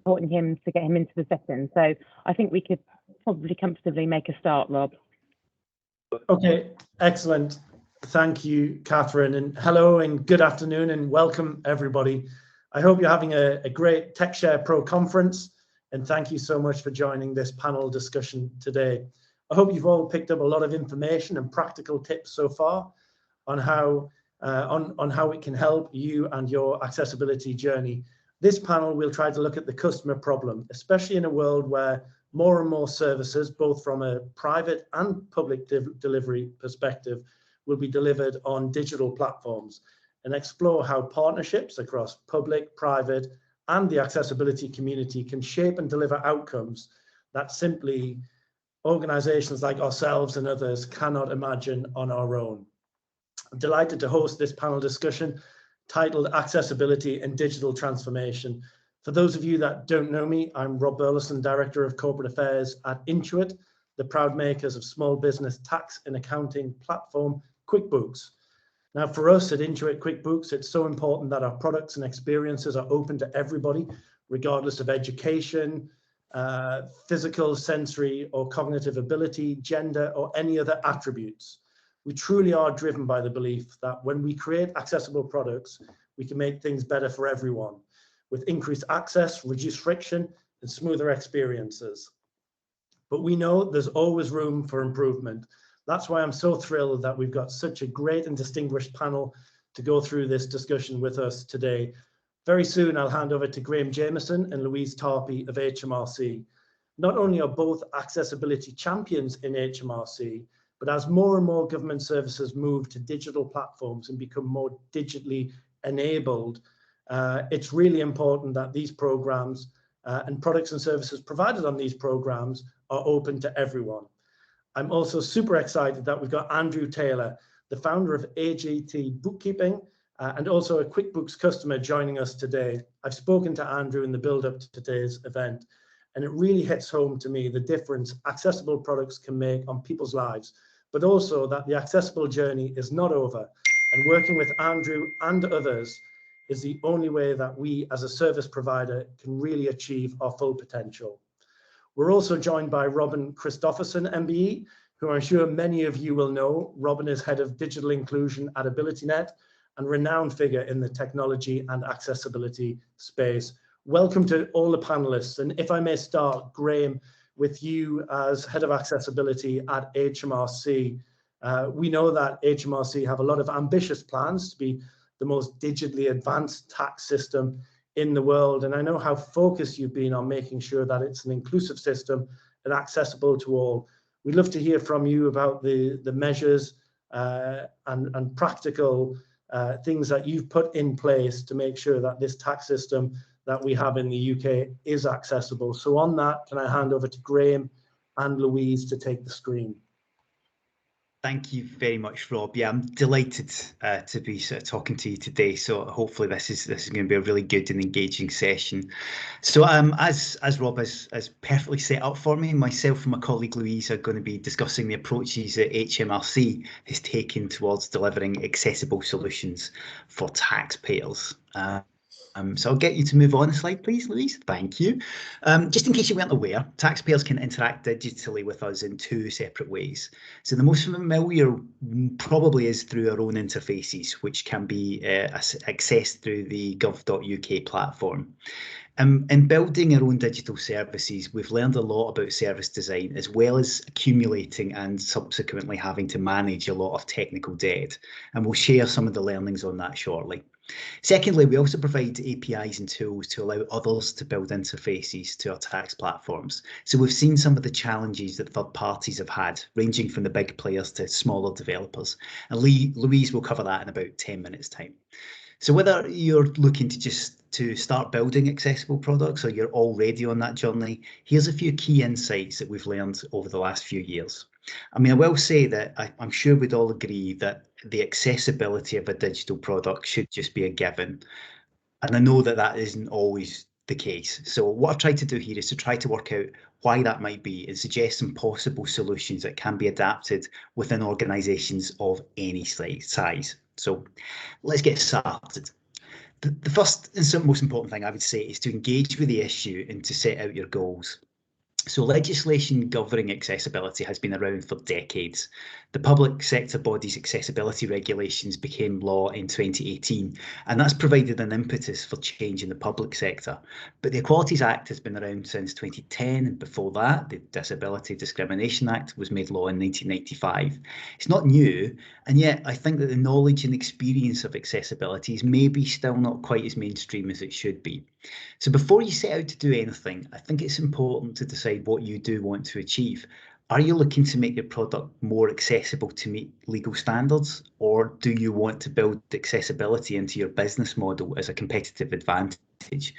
supporting him to get him into the session. So I think we could probably comfortably make a start, Rob. Okay, excellent. Thank you, Catherine, and hello and good afternoon and welcome everybody. I hope you're having a great TechShare Pro conference, and thank you so much for joining this panel discussion today. I hope you've all picked up a lot of information and practical tips so far on how it can help you and your accessibility journey. This panel will try to look at the customer problem, especially in a world where more and more services, both from a private and public delivery perspective, will be delivered on digital platforms, and explore how partnerships across public, private, and the accessibility community can shape and deliver outcomes that simply organizations like ourselves and others cannot imagine on our own. I'm delighted to host this panel discussion titled Accessibility and Digital Transformation. For those of you that don't know me, I'm Rob Burleson, Director of Corporate Affairs at Intuit, the proud makers of small business tax and accounting platform QuickBooks. Now, for us at Intuit QuickBooks, it's so important that our products and experiences are open to everybody, regardless of education, physical, sensory, or cognitive ability, gender, or any other attributes. We truly are driven by the belief that when we create accessible products, we can make things better for everyone, with increased access, reduced friction, and smoother experiences. But we know there's always room for improvement. That's why I'm so thrilled that we've got such a great and distinguished panel to go through this discussion with us today. Very soon, I'll hand over to Graham Jameson and Louise Tarpey of HMRC. Not only are both accessibility champions in HMRC, but as more and more government services move to digital platforms and become more digitally enabled, it's really important that these programs and products and services provided on these programs are open to everyone. I'm also super excited that we've got Andrew Taylor, the founder of AGT Bookkeeping, and also a QuickBooks customer joining us today. I've spoken to Andrew in the build-up to today's event, and it really hits home to me the difference accessible products can make on people's lives, but also that the accessible journey is not over, and working with Andrew and others is the only way that we as a service provider can really achieve our full potential. We're also joined by Robin Christofferson, MBE, who I'm sure many of you will know. Robin is head of digital inclusion at AbilityNet and renowned figure in the technology and accessibility space. Welcome to all the panelists. And if I may start, Graham, with you as head of accessibility at HMRC. We know that HMRC have a lot of ambitious plans to be the most digitally advanced tax system in the world. And I know how focused you've been on making sure that it's an inclusive system and accessible to all. We'd love to hear from you about the measures and practical things that you've put in place to make sure that this tax system that we have in the UK is accessible. So on that, can I hand over to Graham and Louise to take the screen? Thank you very much, Rob. Yeah, I'm delighted to be sort of talking to you today. So hopefully this is going to be a really good and engaging session. So as Rob has perfectly set up for me, myself and my colleague Louise are going to be discussing the approaches that HMRC has taken towards delivering accessible solutions for taxpayers. So I'll get you to move on a slide, please, Louise. Thank you. Just in case you weren't aware, taxpayers can interact digitally with us in two separate ways. So the most familiar probably is through our own interfaces, which can be accessed through the gov.uk platform. In building our own digital services, we've learned a lot about service design, as well as accumulating and subsequently having to manage a lot of technical debt. And we'll share some of the learnings on that shortly. Secondly, we also provide APIs and tools to allow others to build interfaces to our tax platforms. So we've seen some of the challenges that third parties have had, ranging from the big players to smaller developers. And Louise will cover that in about 10 minutes time. So whether you're looking to start building accessible products or you're already on that journey, here's a few key insights that we've learned over the last few years. I mean, I will say that I'm sure we'd all agree that the accessibility of a digital product should just be a given. And I know that that isn't always the case. So what I've tried to do here is to try to work out why that might be and suggest some possible solutions that can be adapted within organisations of any size. So let's get started. The first and most important thing I would say is to engage with the issue and to set out your goals. So legislation governing accessibility has been around for decades. The public sector body's accessibility regulations became law in 2018, and that's provided an impetus for change in the public sector. But the Equalities Act has been around since 2010, and before that, the Disability Discrimination Act was made law in 1995. It's not new, and yet I think that the knowledge and experience of accessibility is maybe still not quite as mainstream as it should be. So before you set out to do anything, I think it's important to decide what you do want to achieve. Are you looking to make your product more accessible to meet legal standards, or do you want to build accessibility into your business model as a competitive advantage?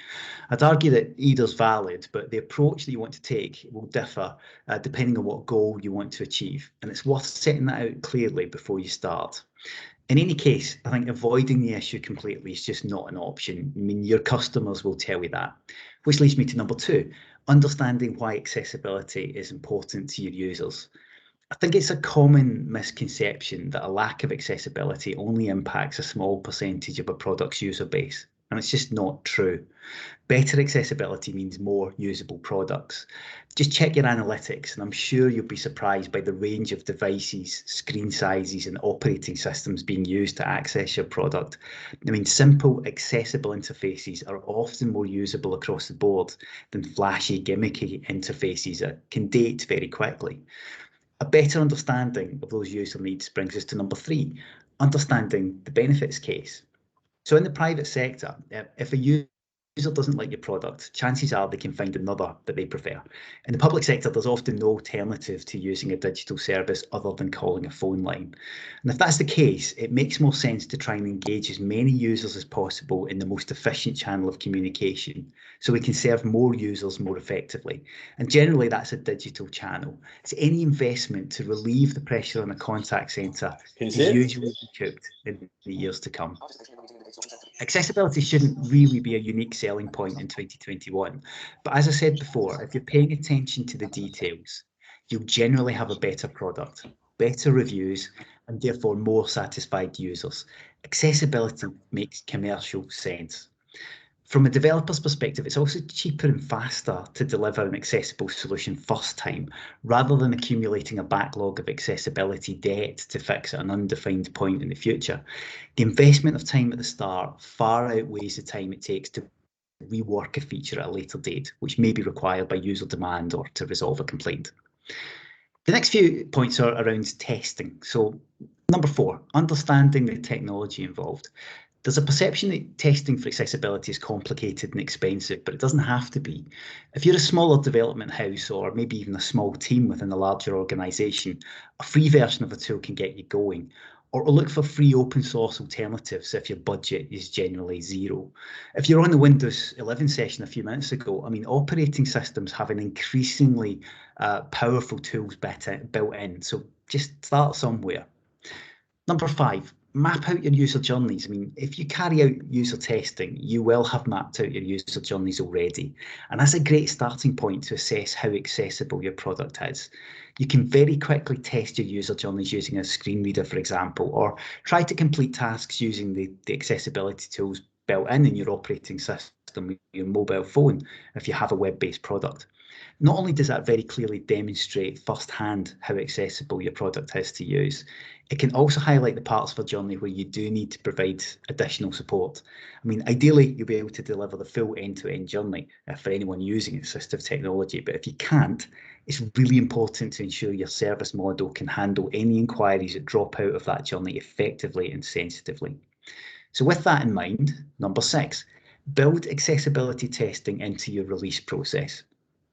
I'd argue that either's valid, but the approach that you want to take will differ depending on what goal you want to achieve, and it's worth setting that out clearly before you start. In any case, I think avoiding the issue completely is just not an option. I mean, your customers will tell you that. Which leads me to number 2, understanding why accessibility is important to your users. I think it's a common misconception that a lack of accessibility only impacts a small percentage of a product's user base, and it's just not true. Better accessibility means more usable products. Just check your analytics, and I'm sure you'll be surprised by the range of devices, screen sizes, and operating systems being used to access your product. I mean, simple, accessible interfaces are often more usable across the board than flashy, gimmicky interfaces that can date very quickly. A better understanding of those user needs brings us to number 3, understanding the benefits case. So in the private sector, if a user doesn't like your product, chances are they can find another that they prefer. In the public sector, there's often no alternative to using a digital service other than calling a phone line. And if that's the case, it makes more sense to try and engage as many users as possible in the most efficient channel of communication, so we can serve more users more effectively. And generally, that's a digital channel. So any investment to relieve the pressure on a contact centre is usually recouped in the years to come. Accessibility shouldn't really be a unique selling point in 2021, but as I said before, if you're paying attention to the details, you'll generally have a better product, better reviews, and therefore more satisfied users. Accessibility makes commercial sense. From a developer's perspective, it's also cheaper and faster to deliver an accessible solution first time, rather than accumulating a backlog of accessibility debt to fix at an undefined point in the future. The investment of time at the start far outweighs the time it takes to rework a feature at a later date, which may be required by user demand or to resolve a complaint. The next few points are around testing. So number 4, understanding the technology involved. There's a perception that testing for accessibility is complicated and expensive, but it doesn't have to be. If you're a smaller development house or maybe even a small team within a larger organisation, a free version of a tool can get you going. Or look for free open source alternatives if your budget is generally zero. If you're on the Windows 11 session a few minutes ago, I mean, operating systems have an increasingly powerful tools built in, so just start somewhere. Number 5, map out your user journeys. I mean, if you carry out user testing, you will have mapped out your user journeys already. And that's a great starting point to assess how accessible your product is. You can very quickly test your user journeys using a screen reader, for example, or try to complete tasks using the accessibility tools built in your operating system with your mobile phone if you have a web-based product. Not only does that very clearly demonstrate firsthand how accessible your product is to use, it can also highlight the parts of a journey where you do need to provide additional support. I mean, ideally, you'll be able to deliver the full end-to-end journey for anyone using assistive technology, but if you can't, it's really important to ensure your service model can handle any inquiries that drop out of that journey effectively and sensitively. So with that in mind, number 6, build accessibility testing into your release process.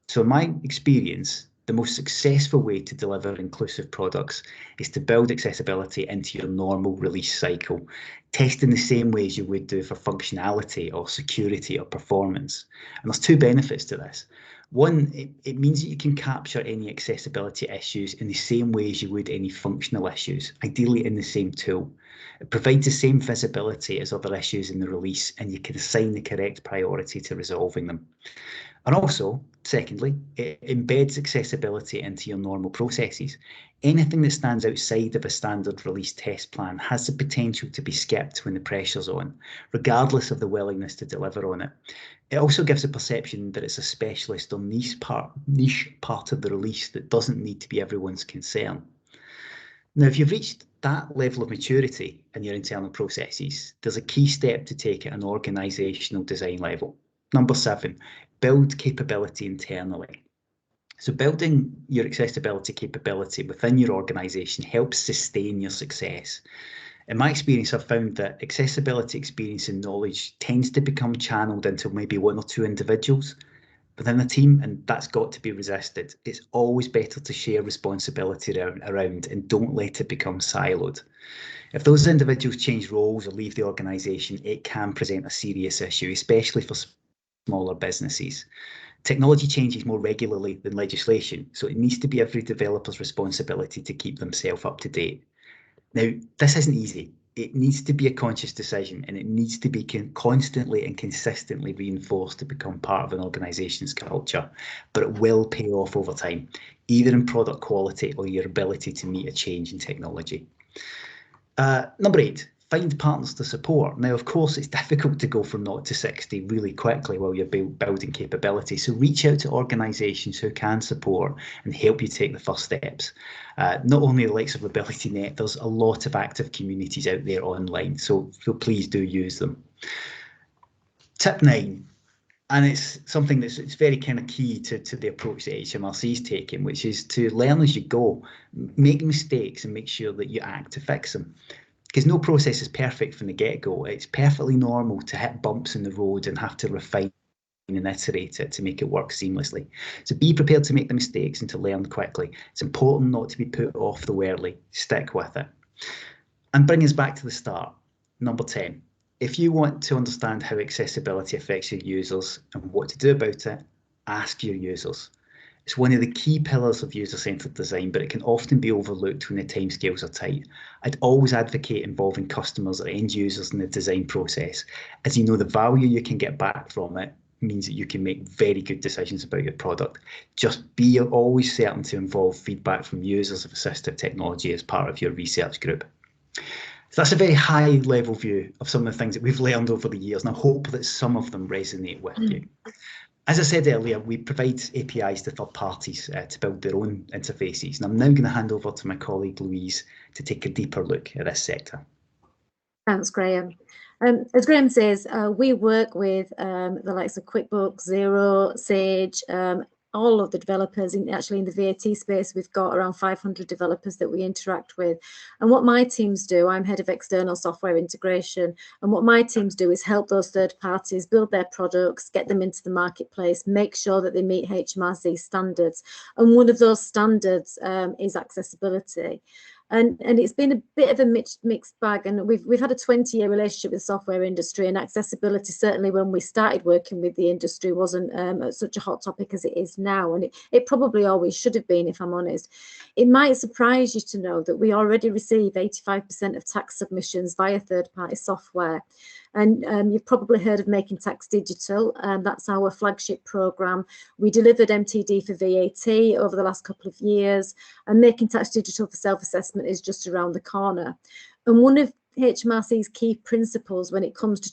So in my experience, the most successful way to deliver inclusive products is to build accessibility into your normal release cycle, test in the same way as you would do for functionality or security or performance. And there's 2 benefits to this. One, it means that you can capture any accessibility issues in the same way as you would any functional issues, ideally in the same tool. It provides the same visibility as other issues in the release, and you can assign the correct priority to resolving them. And also, Secondly, it embeds accessibility into your normal processes. Anything that stands outside of a standard release test plan has the potential to be skipped when the pressure's on, regardless of the willingness to deliver on it. It also gives a perception that it's a specialist or niche part of the release that doesn't need to be everyone's concern. Now, if you've reached that level of maturity in your internal processes, there's a key step to take at an organisational design level. Number 7, build capability internally. So building your accessibility capability within your organisation helps sustain your success. In my experience, I've found that accessibility experience and knowledge tends to become channeled into maybe 1 or 2 individuals within a team, and that's got to be resisted. It's always better to share responsibility around and don't let it become siloed. If those individuals change roles or leave the organisation, it can present a serious issue, especially for smaller businesses. Technology changes more regularly than legislation, so it needs to be every developer's responsibility to keep themselves up to date. Now, this isn't easy. It needs to be a conscious decision, and it needs to be constantly and consistently reinforced to become part of an organisation's culture, but it will pay off over time, either in product quality or your ability to meet a change in technology. Number 8, find partners to support. Now, of course, it's difficult to go from 0 to 60 really quickly while you're building capability. So reach out to organisations who can support and help you take the first steps. Not only the likes of AbilityNet, there's a lot of active communities out there online, so please do use them. Tip 9, and it's something it's very kind of key to the approach that HMRC is taking, which is to learn as you go, make mistakes and make sure that you act to fix them. Because no process is perfect from the get-go. It's perfectly normal to hit bumps in the road and have to refine and iterate it to make it work seamlessly. So be prepared to make the mistakes and to learn quickly. It's important not to be put off the whirly. Stick with it. And bring us back to the start. Number 10. If you want to understand how accessibility affects your users and what to do about it, ask your users. It's one of the key pillars of user-centered design, but it can often be overlooked when the timescales are tight. I'd always advocate involving customers or end users in the design process, as you know the value you can get back from it means that you can make very good decisions about your product. Just be always certain to involve feedback from users of assistive technology as part of your research group. So that's a very high level view of some of the things that we've learned over the years, and I hope that some of them resonate with you. As I said earlier, we provide APIs to third parties to build their own interfaces. And I'm now going to hand over to my colleague Louise to take a deeper look at this sector. Thanks, Graham. As Graham says, we work with the likes of QuickBooks, Xero, Sage, all of the developers actually in the VAT space. We've got around 500 developers that we interact with. And what my teams do, I'm head of external software integration, and what my teams do is help those third parties build their products, get them into the marketplace, make sure that they meet HMRC standards. And one of those standards is accessibility. And it's been a bit of a mixed bag, and we've had a 20-year relationship with the software industry, and accessibility, certainly when we started working with the industry, wasn't such a hot topic as it is now, and it probably always should have been, if I'm honest. It might surprise you to know that we already receive 85% of tax submissions via third-party software. And you've probably heard of Making Tax Digital. That's our flagship programme. We delivered MTD for VAT over the last couple of years, and Making Tax Digital for self-assessment is just around the corner. And one of HMRC's key principles when it comes to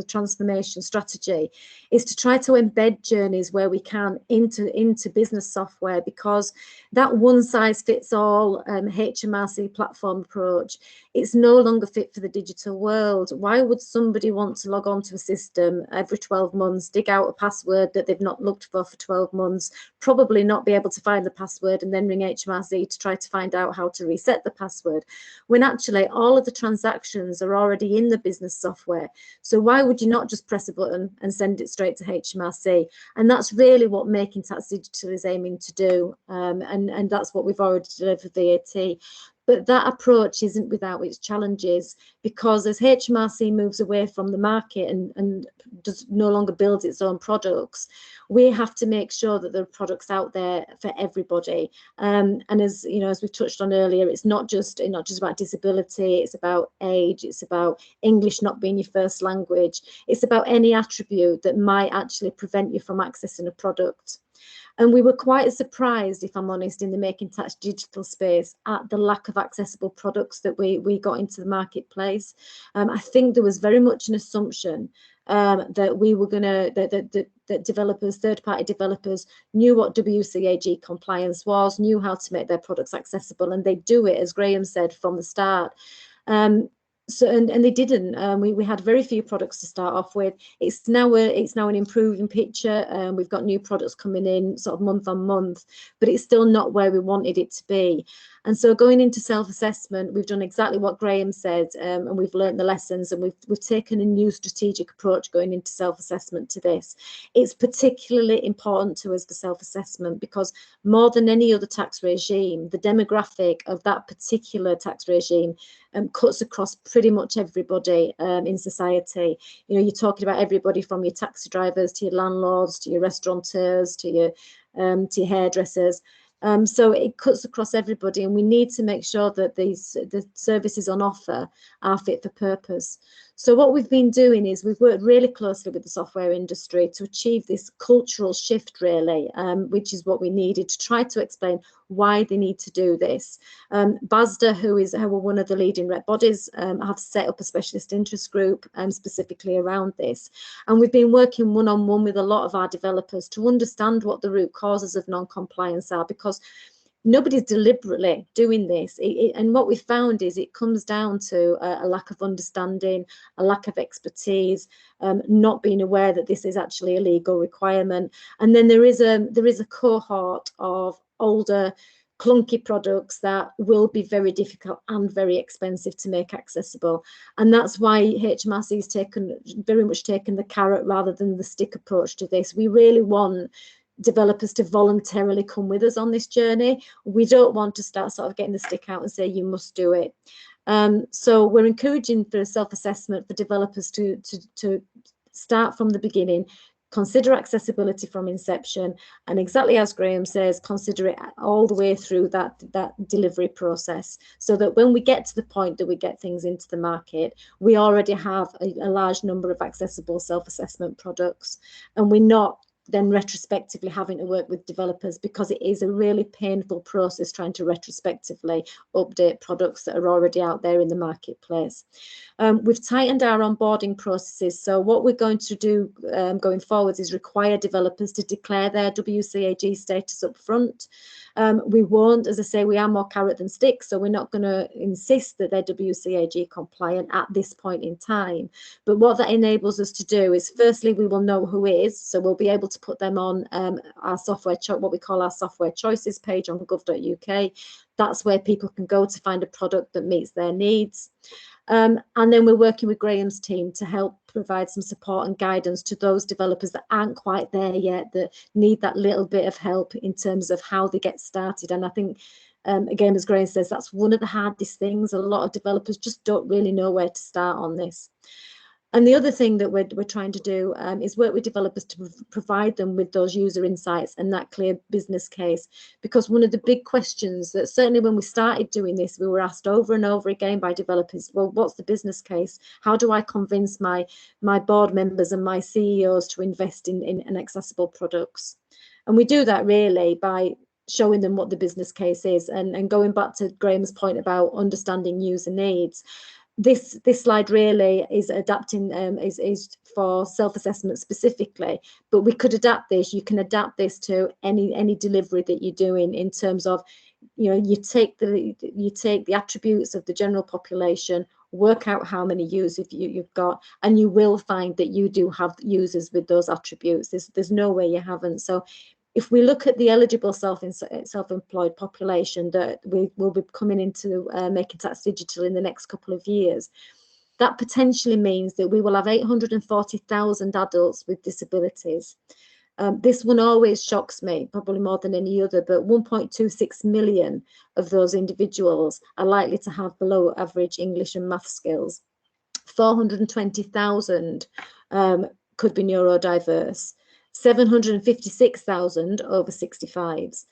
transformation strategy is to try to embed journeys where we can into business software, because that one-size-fits-all HMRC platform approach, it's no longer fit for the digital world. Why would somebody want to log on to a system every 12 months, dig out a password that they've not looked for 12 months, probably not be able to find the password, and then ring HMRC to try to find out how to reset the password, when actually all of the transactions are already in the business software? So why would you not just press a button and send it straight to HMRC? And that's really what Making Tax Digital is aiming to do, and that's what we've already delivered for VAT. But that approach isn't without its challenges, because as HMRC moves away from the market and does no longer builds its own products, we have to make sure that there are products out there for everybody. And as you know, as we touched on earlier, it's not just about disability, it's about age, it's about English not being your first language, it's about any attribute that might actually prevent you from accessing a product. And we were quite surprised, if I'm honest, in the Making Tax Digital space at the lack of accessible products that we got into the marketplace. I think there was very much an assumption that we were going to, that developers, third-party developers, knew what WCAG compliance was, knew how to make their products accessible, and they do it, as Graham said, from the start. So and they didn't. We had very few products to start off with. It's now an improving picture. We've got new products coming in sort of month on month, but it's still not where we wanted it to be. And so going into self-assessment, we've done exactly what Graham said, and we've learned the lessons, and we've taken a new strategic approach going into self-assessment to this. It's particularly important to us, the self-assessment, because more than any other tax regime, the demographic of that particular tax regime cuts across pretty much everybody in society. You know, you're talking about everybody from your taxi drivers to your landlords to your restaurateurs to your hairdressers. So it cuts across everybody, and we need to make sure that the services on offer are fit for purpose. So what we've been doing is we've worked really closely with the software industry to achieve this cultural shift, really, which is what we needed to try to explain why they need to do this. BASDA, who are one of the leading rep bodies, have set up a specialist interest group specifically around this. And we've been working one-on-one with a lot of our developers to understand what the root causes of non-compliance are, because nobody's deliberately doing this. And what we found is it comes down to a lack of understanding, a lack of expertise, not being aware that this is actually a legal requirement. And then there is a cohort of older, clunky products that will be very difficult and very expensive to make accessible. And that's why HMRC has very much taken the carrot rather than the stick approach to this. We really want developers to voluntarily come with us on this journey. We don't want to start sort of getting the stick out and say you must do it. So we're encouraging for self-assessment for developers to start from the beginning, consider accessibility from inception, and exactly as Graham says, consider it all the way through that delivery process, so that when we get to the point that we get things into the market, we already have a large number of accessible self-assessment products, and we're not then retrospectively having to work with developers, because it is a really painful process trying to retrospectively update products that are already out there in the marketplace. We've tightened our onboarding processes. So what we're going to do going forwards is require developers to declare their WCAG status up front. We won't, as I say, we are more carrot than stick, so we're not going to insist that they're WCAG compliant at this point in time. But what that enables us to do is, firstly, we will know who is, so we'll be able to put them on our software, what we call our software choices page on gov.uk. That's where people can go to find a product that meets their needs. And then we're working with Graham's team to help provide some support and guidance to those developers that aren't quite there yet, that need that little bit of help in terms of how they get started. And I think, again, as Graham says, that's one of the hardest things. A lot of developers just don't really know where to start on this. And the other thing that we're trying to do is work with developers to provide them with those user insights and that clear business case. Because one of the big questions that certainly when we started doing this, we were asked over and over again by developers, well, what's the business case? How do I convince my board members and my CEOs to invest in accessible products? And we do that really by showing them what the business case is. And going back to Graham's point about understanding user needs, this slide really is adapting is for self-assessment specifically, but we could adapt this. You can adapt this to any delivery that you're doing in terms of, you know, you take the attributes of the general population, work out how many users you've got, and you will find that you do have users with those attributes. There's no way you haven't. So if we look at the eligible self-employed population that we will be coming into Making Tax Digital in the next couple of years, that potentially means that we will have 840,000 adults with disabilities. This one always shocks me, probably more than any other, but 1.26 million of those individuals are likely to have below average English and math skills. 420,000 could be neurodiverse, 756,000 over 65s,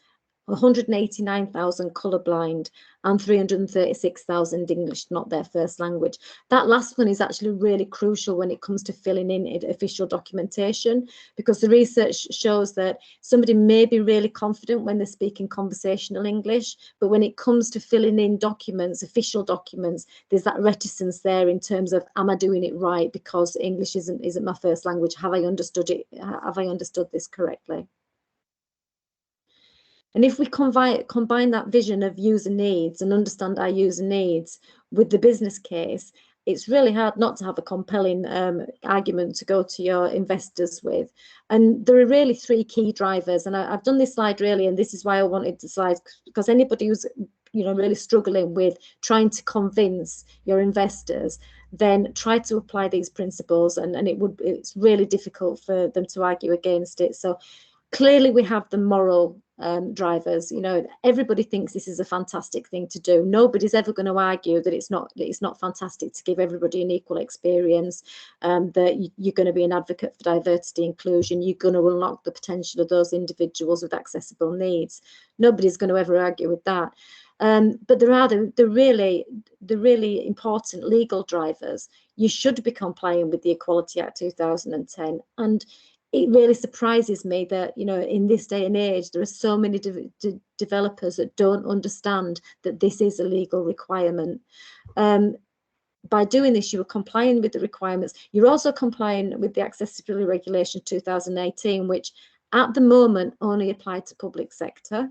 189,000 colourblind, and 336,000 English not their first language. That last one is actually really crucial when it comes to filling in official documentation, because the research shows that somebody may be really confident when they're speaking conversational English, but when it comes to filling in documents, official documents, there's that reticence there in terms of, am I doing it right? Because English isn't my first language. Have I understood it? Have I understood this correctly? And if we combine that vision of user needs and understand our user needs with the business case, it's really hard not to have a compelling argument to go to your investors with. And there are really three key drivers. And I've done this slide really, and this is why I wanted the slide, because anybody who's really struggling with trying to convince your investors, then try to apply these principles, and it's really difficult for them to argue against it. So clearly we have the moral drivers. Everybody thinks this is a fantastic thing to do. Nobody's ever going to argue that it's not fantastic to give everybody an equal experience, that you're going to be an advocate for diversity inclusion, you're going to unlock the potential of those individuals with accessible needs. Nobody's going to ever argue with that. But there are the really important legal drivers. You should be complying with the Equality Act 2010, and it really surprises me that, in this day and age, there are so many developers that don't understand that this is a legal requirement. By doing this, you are complying with the requirements. You're also complying with the Accessibility Regulation 2018, which at the moment only applied to public sector.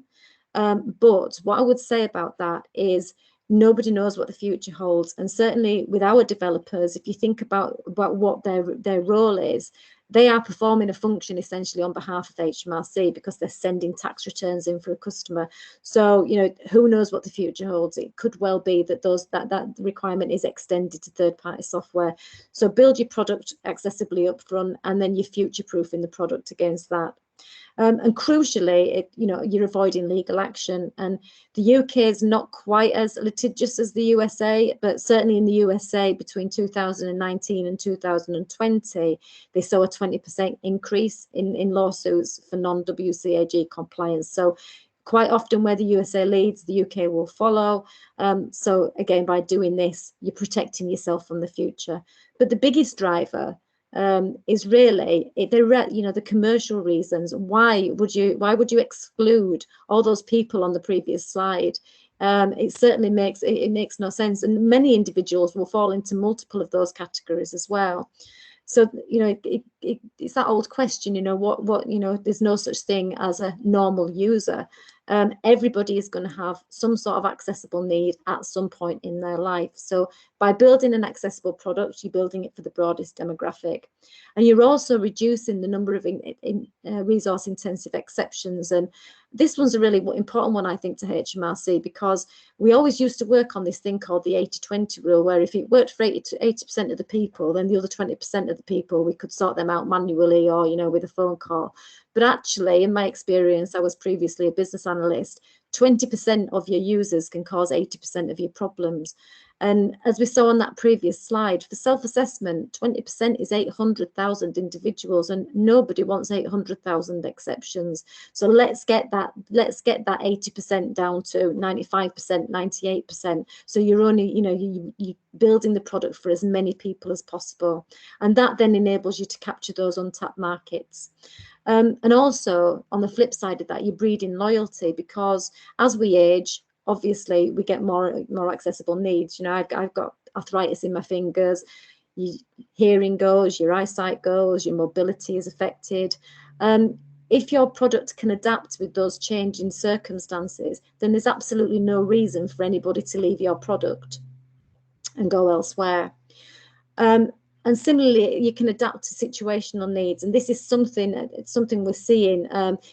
But what I would say about that is nobody knows what the future holds. And certainly with our developers, if you think about what their role is, they are performing a function essentially on behalf of HMRC because they're sending tax returns in for a customer. So, who knows what the future holds? It could well be that that requirement is extended to third-party software. So build your product accessibly up front, and then you're future-proofing the product against that. And crucially, you're avoiding legal action. And the UK is not quite as litigious as the USA, but certainly in the USA between 2019 and 2020, they saw a 20% increase in lawsuits for non-WCAG compliance. So quite often where the USA leads, the UK will follow. So again, by doing this, you're protecting yourself from the future. But the biggest driver is really the commercial reasons. Why would you exclude all those people on the previous slide? It certainly makes no sense, and many individuals will fall into multiple of those categories as well. So it's that old question, there's no such thing as a normal user. Everybody is going to have some sort of accessible need at some point in their life. So by building an accessible product, you're building it for the broadest demographic. And you're also reducing the number of resource-intensive exceptions. And this one's a really important one, I think, to HMRC, because we always used to work on this thing called the 80-20 rule, where if it worked for 80% of the people, then the other 20% of the people, we could sort them out manually or, with a phone call. But actually, in my experience, I was previously a business analyst, 20% of your users can cause 80% of your problems. And as we saw on that previous slide, for self-assessment, 20% is 800,000 individuals, and nobody wants 800,000 exceptions. So let's get that 80% down to 95%, 98%. So you're only, you're building the product for as many people as possible. And that then enables you to capture those untapped markets. And also on the flip side of that, you're breeding loyalty, because as we age, obviously we get more accessible needs. I've got arthritis in my fingers, your hearing goes, your eyesight goes, your mobility is affected. If your product can adapt with those changing circumstances, then there's absolutely no reason for anybody to leave your product and go elsewhere. And similarly, you can adapt to situational needs, and this is something we're seeing.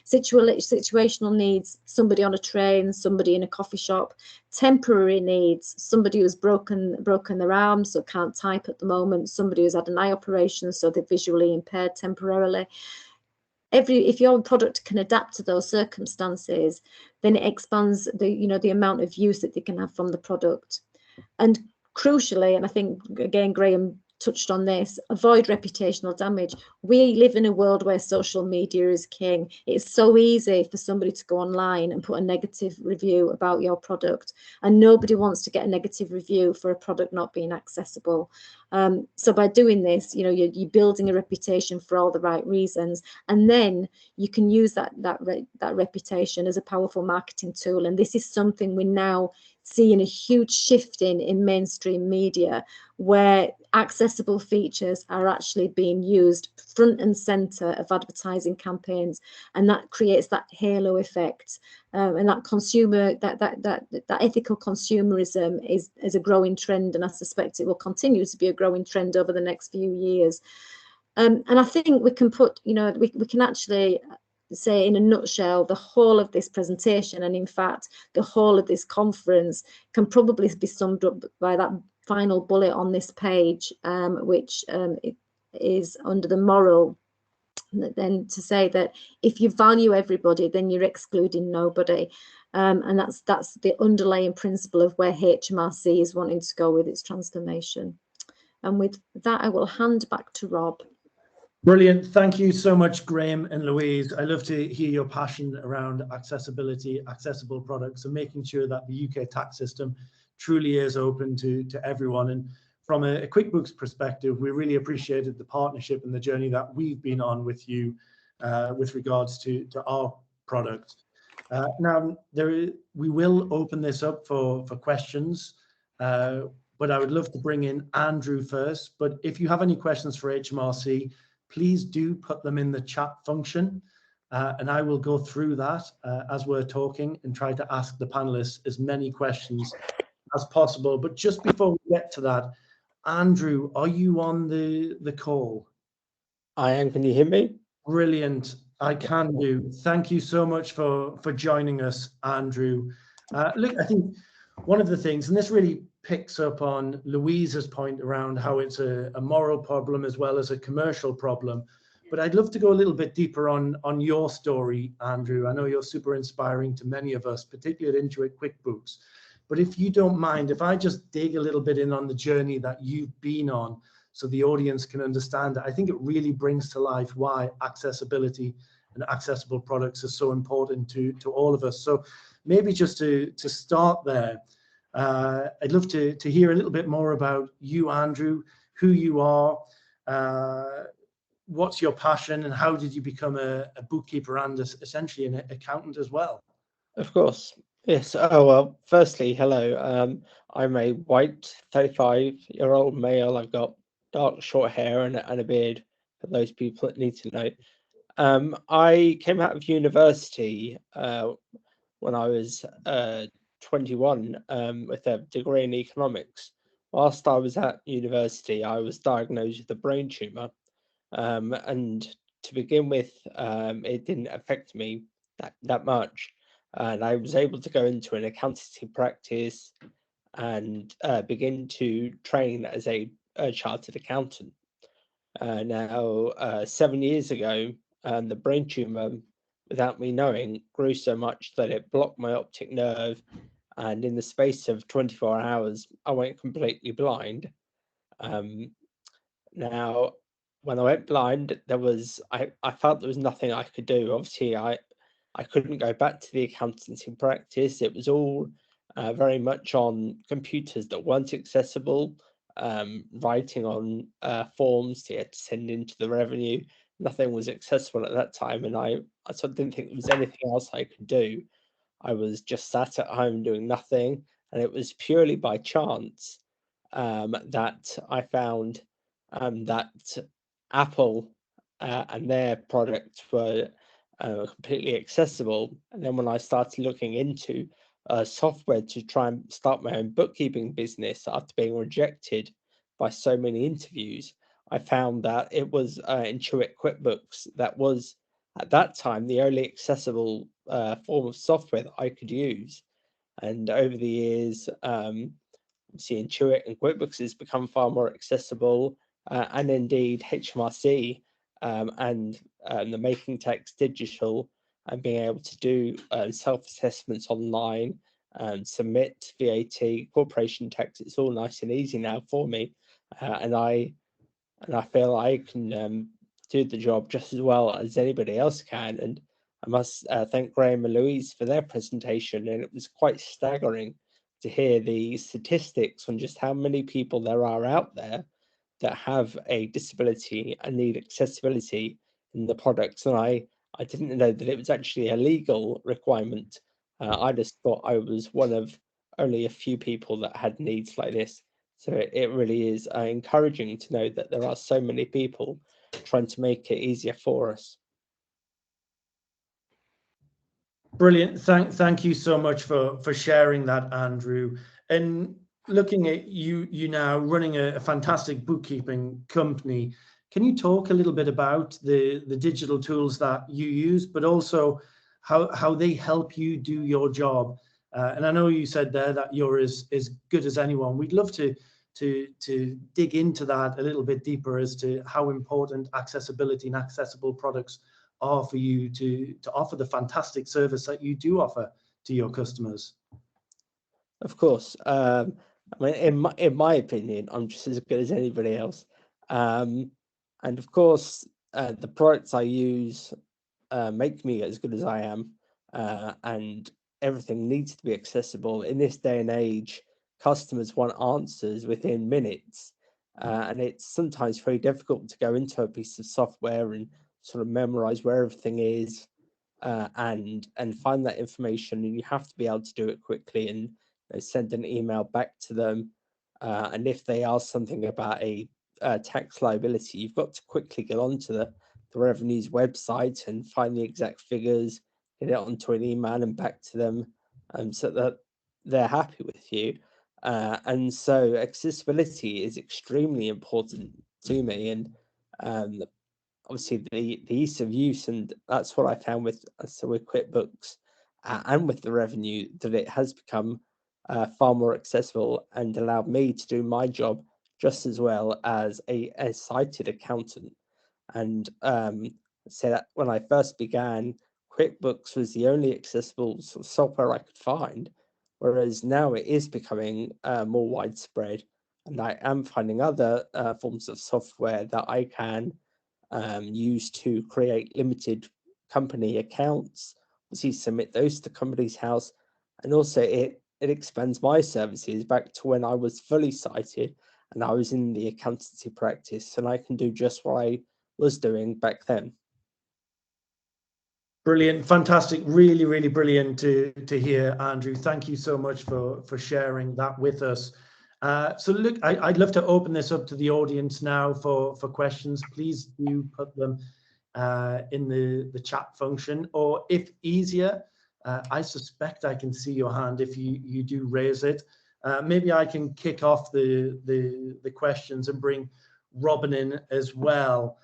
Situational needs: somebody on a train, somebody in a coffee shop. Temporary needs: somebody who's broken their arm, so can't type at the moment. Somebody who's had an eye operation, so they're visually impaired temporarily. if your product can adapt to those circumstances, then it expands the amount of use that they can have from the product. And crucially, and I think again Graham touched on this, avoid reputational damage. We live in a world where social media is king. It's so easy for somebody to go online and put a negative review about your product, and nobody wants to get a negative review for a product not being accessible. So by doing this, you're building a reputation for all the right reasons, and then you can use that reputation as a powerful marketing tool. And this is something we're now seeing a huge shift in mainstream media, where accessible features are actually being used front and center of advertising campaigns, and that creates that halo effect. And that ethical consumerism is a growing trend, and I suspect it will continue to be a growing trend over the next few years. And I think we can put, we can actually say in a nutshell, the whole of this presentation, and in fact the whole of this conference, can probably be summed up by that final bullet on this page, which is under the moral, then to say that if you value everybody, then you're excluding nobody. And that's the underlying principle of where HMRC is wanting to go with its transformation. And with that, I will hand back to Rob. Brilliant. Thank you so much, Graham and Louise. I love to hear your passion around accessibility, accessible products, and making sure that the UK tax system truly is open to everyone. And from a QuickBooks perspective, we really appreciated the partnership and the journey that we've been on with you with regards to our product. Now, we will open this up for questions, but I would love to bring in Andrew first. But if you have any questions for HMRC, please do put them in the chat function, and I will go through that as we're talking and try to ask the panelists as many questions as possible. But just before we get to that, Andrew, are you on the call? I am. Can you hear me? Brilliant. I can do. Thank you so much for joining us, Andrew. Look, I think one of the things, and this really picks up on Louise's point around how it's a moral problem as well as a commercial problem, but I'd love to go a little bit deeper on your story, Andrew. I know you're super inspiring to many of us, particularly at Intuit QuickBooks. But if you don't mind, if I just dig a little bit in on the journey that you've been on, so the audience can understand it, I think it really brings to life why accessibility and accessible products are so important to all of us. So maybe just to start there, I'd love to hear a little bit more about you, Andrew, who you are, what's your passion, and how did you become a bookkeeper and essentially an accountant as well? Of course. Yes. Oh, well, firstly, hello. I'm a white 35-year-old male. I've got dark short hair and a beard, for those people that need to know. I came out of university when I was 21 with a degree in economics. Whilst I was at university, I was diagnosed with a brain tumor. And to begin with, it didn't affect me that much. And I was able to go into an accountancy practice and begin to train as a chartered accountant. Now, 7 years ago, the brain tumor, without me knowing, grew so much that it blocked my optic nerve. And in the space of 24 hours, I went completely blind. Now, when I went blind, I felt there was nothing I could do. Obviously, I couldn't go back to the accountancy practice. It was all very much on computers that weren't accessible, writing on forms to send into the revenue. Nothing was accessible at that time, and I sort of didn't think there was anything else I could do. I was just sat at home doing nothing, and it was purely by chance that I found that Apple and their products were completely accessible. And then when I started looking into software to try and start my own bookkeeping business after being rejected by so many interviews, I found that it was Intuit QuickBooks that was, at that time, the only accessible form of software that I could use. And over the years, obviously Intuit and QuickBooks has become far more accessible, and indeed HMRC and the making text digital and being able to do self-assessments online and submit VAT, corporation tax. It's all nice and easy now for me, and I feel I can do the job just as well as anybody else can. And I must thank Graham and Louise for their presentation, and it was quite staggering to hear the statistics on just how many people there are out there that have a disability and need accessibility in the products. And I didn't know that it was actually a legal requirement. I just thought I was one of only a few people that had needs like this. So it really is encouraging to know that there are so many people trying to make it easier for us. Brilliant. Thank you so much for sharing that, Andrew. And looking at you now running a fantastic bookkeeping company, can you talk a little bit about the digital tools that you use, but also how they help you do your job? And I know you said there that you're as good as anyone. We'd love to dig into that a little bit deeper as to how important accessibility and accessible products are for you to offer the fantastic service that you do offer to your customers. Of course. I mean, in my opinion, I'm just as good as anybody else. And of course, the products I use make me as good as I am, and everything needs to be accessible. In this day and age, customers want answers within minutes, and it's sometimes very difficult to go into a piece of software and sort of memorize where everything is, and find that information, and you have to be able to do it quickly and send an email back to them. And if they ask something about a tax liability, you've got to quickly get onto the Revenue's website and find the exact figures, get it onto an email and back to them, so that they're happy with you. And so accessibility is extremely important to me, and obviously the ease of use, and that's what I found with QuickBooks and with the Revenue, that it has become far more accessible and allowed me to do my job just as well as a sighted accountant. And say that when I first began, QuickBooks was the only accessible sort of software I could find, whereas now it is becoming more widespread, and I am finding other forms of software that I can use to create limited company accounts, obviously submit those to Companies House, and also it expands my services back to when I was fully sighted and I was in the accountancy practice, and I can do just what I was doing back then. Brilliant, fantastic, really, really brilliant to hear, Andrew. Thank you so much for sharing that with us. So look, I'd love to open this up to the audience now for questions. Please do put them in the chat function, or if easier, I suspect I can see your hand if you do raise it. Maybe I can kick off the questions and bring Robin in as well.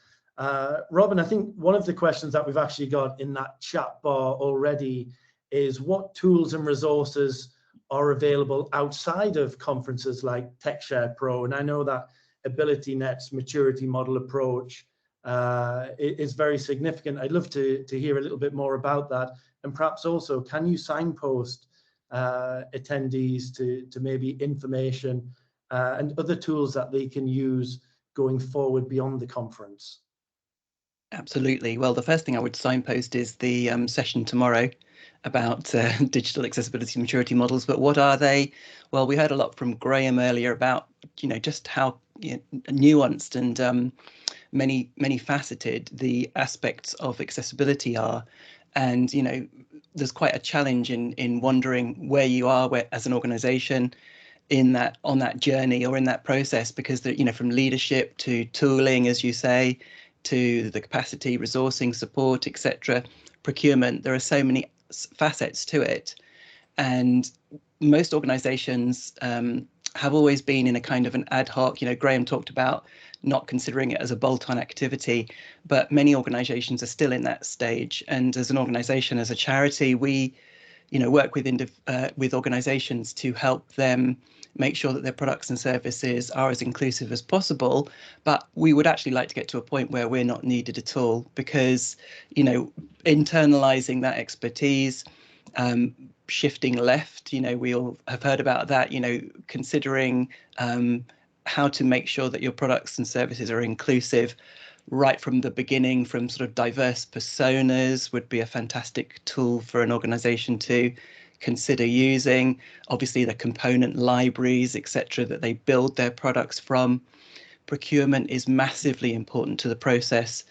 Robin, I think one of the questions that we've actually got in that chat bar already is what tools and resources are available outside of conferences like TechShare Pro? And I know that AbilityNet's maturity model approach is very significant. I'd love to hear a little bit more about that. And perhaps also, can you signpost attendees to maybe information and other tools that they can use going forward beyond the conference? Absolutely. Well, the first thing I would signpost is the session tomorrow about digital accessibility maturity models. But what are they? Well, we heard a lot from Graham earlier about, just how nuanced and many faceted the aspects of accessibility are. And, there's quite a challenge in wondering where you are as an organization on that journey or in that process, because from leadership to tooling, as you say, to the capacity, resourcing, support, etc., procurement, there are so many facets to it. And most organizations have always been in a kind of an ad hoc, Graham talked about not considering it as a bolt-on activity, but many organizations are still in that stage. And as an organization, as a charity, we work with organizations to help them make sure that their products and services are as inclusive as possible. But we would actually like to get to a point where we're not needed at all, because, internalizing that expertise, shifting left, we all have heard about that, considering how to make sure that your products and services are inclusive right from the beginning, from sort of diverse personas, would be a fantastic tool for an organization to consider using. Obviously, the component libraries, etc., that they build their products from. Procurement is massively important to the process,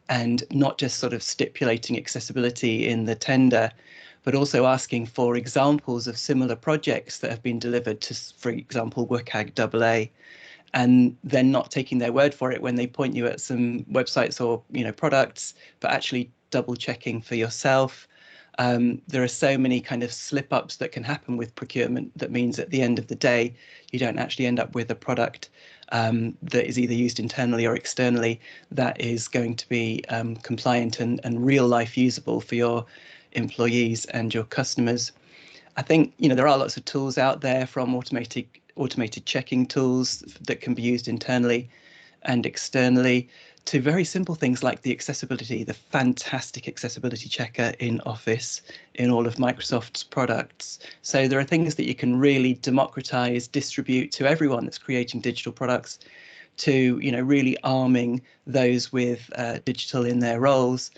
and not just sort of stipulating accessibility in the tender, but also asking for examples of similar projects that have been delivered to, for example, WCAG AA, and then not taking their word for it when they point you at some websites or products, but actually double checking for yourself. There are so many kind of slip ups that can happen with procurement that means at the end of the day you don't actually end up with a product that is either used internally or externally that is going to be compliant and real life usable for your employees and your customers. I think there are lots of tools out there, from automated checking tools that can be used internally and externally, to very simple things like the fantastic accessibility checker in Office, in all of Microsoft's products. So there are things that you can really democratize, distribute to everyone that's creating digital products, to really arming those with digital in their roles,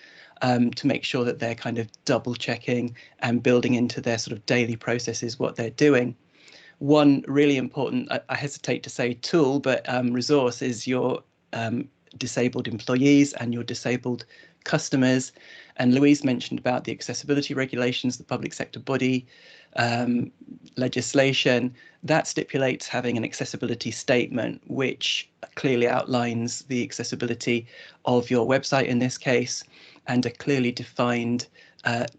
to make sure that they're kind of double checking and building into their sort of daily processes what they're doing. One really important, I hesitate to say tool, but resource is your disabled employees and your disabled customers. And Louise mentioned about the accessibility regulations, the public sector body legislation that stipulates having an accessibility statement, which clearly outlines the accessibility of your website in this case, and a clearly defined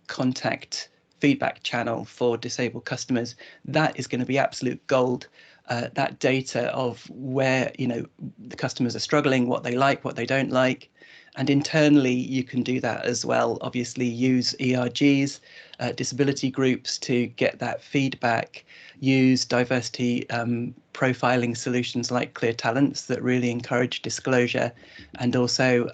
contact feedback channel for disabled customers. That is going to be absolute gold. That data of where the customers are struggling, what they like, what they don't like. And internally, you can do that as well. Obviously, use ERGs, disability groups, to get that feedback. Use diversity profiling solutions like Clear Talents that really encourage disclosure, and also